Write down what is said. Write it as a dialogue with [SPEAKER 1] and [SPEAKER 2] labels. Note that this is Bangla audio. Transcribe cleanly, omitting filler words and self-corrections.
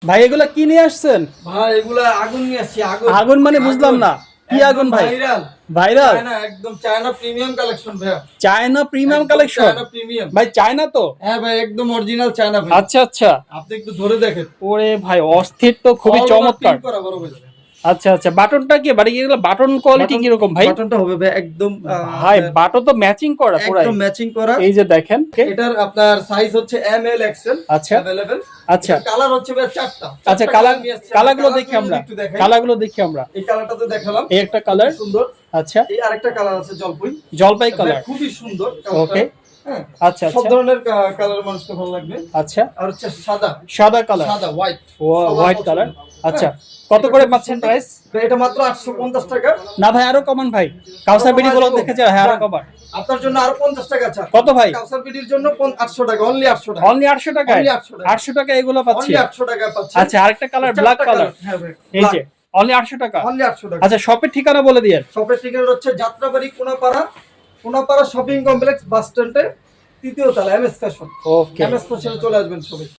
[SPEAKER 1] ভাই এগুলা কি নিয়ে আসছেন?
[SPEAKER 2] ভাই এগুলা আগুন নিয়ে আসছি। আগুন
[SPEAKER 1] আগুন মানে বুঝলাম না কি আগুন ভাই?
[SPEAKER 2] ভাইরাল
[SPEAKER 1] ভাইরাল
[SPEAKER 2] চায়না, একদম চায়না প্রিমিয়াম কালেকশন ভাই।
[SPEAKER 1] চায়না প্রিমিয়াম
[SPEAKER 2] একদম
[SPEAKER 1] কালেকশন
[SPEAKER 2] চায়না প্রিমিয়াম
[SPEAKER 1] ভাই, চায়না তো?
[SPEAKER 2] হ্যাঁ ভাই, একদম অরিজিনাল চায়না ভাই।
[SPEAKER 1] আচ্ছা আচ্ছা,
[SPEAKER 2] আপনি একটু ধরে দেখেন।
[SPEAKER 1] ওরে ভাই অস্থির তো, খুবই
[SPEAKER 2] All over
[SPEAKER 1] চমৎকার।
[SPEAKER 2] print করা বড় ভাই।
[SPEAKER 1] আচ্ছা আচ্ছা, বাটনটা কি বাড়ি গেলে বাটন কোয়ালিটি
[SPEAKER 2] বাটন-
[SPEAKER 1] কিরকম ভাই?
[SPEAKER 2] বাটনটা হবে ভাই একদম
[SPEAKER 1] ভাই বাটন তো ম্যাচিং করা পুরাই,
[SPEAKER 2] একদম ম্যাচিং করা।
[SPEAKER 1] এই যে দেখেন।
[SPEAKER 2] এটার আপনার সাইজ হচ্ছে এম এল এক্সেল
[SPEAKER 1] আচ্ছা
[SPEAKER 2] अवेलेबल।
[SPEAKER 1] আচ্ছা
[SPEAKER 2] কালার হচ্ছে ভাই চারটা।
[SPEAKER 1] আচ্ছা, কালারগুলো দেখি আমরা, কালারগুলো দেখি আমরা।
[SPEAKER 2] এই কালারটা তো দেখালাম,
[SPEAKER 1] এই একটা কালার,
[SPEAKER 2] সুন্দর।
[SPEAKER 1] আচ্ছা
[SPEAKER 2] এই আরেকটা কালার আছে জলপাই,
[SPEAKER 1] জলপাই কালার,
[SPEAKER 2] খুবই সুন্দর।
[SPEAKER 1] ওকে
[SPEAKER 2] হ্যাঁ,
[SPEAKER 1] আচ্ছা
[SPEAKER 2] সব
[SPEAKER 1] আচ্ছা
[SPEAKER 2] ধরনের কালার মানুষকে ভালো লাগবে।
[SPEAKER 1] আচ্ছা,
[SPEAKER 2] আর হচ্ছে সাদা,
[SPEAKER 1] সাদা কালার,
[SPEAKER 2] সাদা হোয়াইট,
[SPEAKER 1] হোয়াইট কালার। আচ্ছা, কত করে পাচ্ছেন প্রাইস?
[SPEAKER 2] এটা মাত্র 850 টাকা।
[SPEAKER 1] না ভাই আরো কমান ভাই, কাউসার বিডি গুলো দেখেছে, হ্যাঁ আরো কমান।
[SPEAKER 2] আপনার জন্য আরো 50 টাকা ছাড়।
[SPEAKER 1] কত ভাই?
[SPEAKER 2] কাউসার বিডির জন্য 800 টাকা, অনলি 800 টাকা।
[SPEAKER 1] অনলি 800 টাকায়?
[SPEAKER 2] Only 800 টাকা।
[SPEAKER 1] 800 টাকা এগুলো পাচ্ছি।
[SPEAKER 2] অনলি 800 টাকা পাচ্ছেন।
[SPEAKER 1] আচ্ছা, আরেকটা কালার ব্ল্যাক কালার,
[SPEAKER 2] হ্যাঁ ভাই,
[SPEAKER 1] এই যে অনলি 800 টাকা।
[SPEAKER 2] অনলি 800 টাকা।
[SPEAKER 1] আচ্ছা, শপের ঠিকানা বলে দিয়েন।
[SPEAKER 2] শপের ঠিকানা হচ্ছে যাত্রাবাড়ি কোনাপাড়া শপিং কমপ্লেক্স বাস স্ট্যান্ডে 3য় তলা, এমএস ফ্যাশন।
[SPEAKER 1] ওকে,
[SPEAKER 2] এমএস ফ্যাশনে চলে আসবেন সবাই।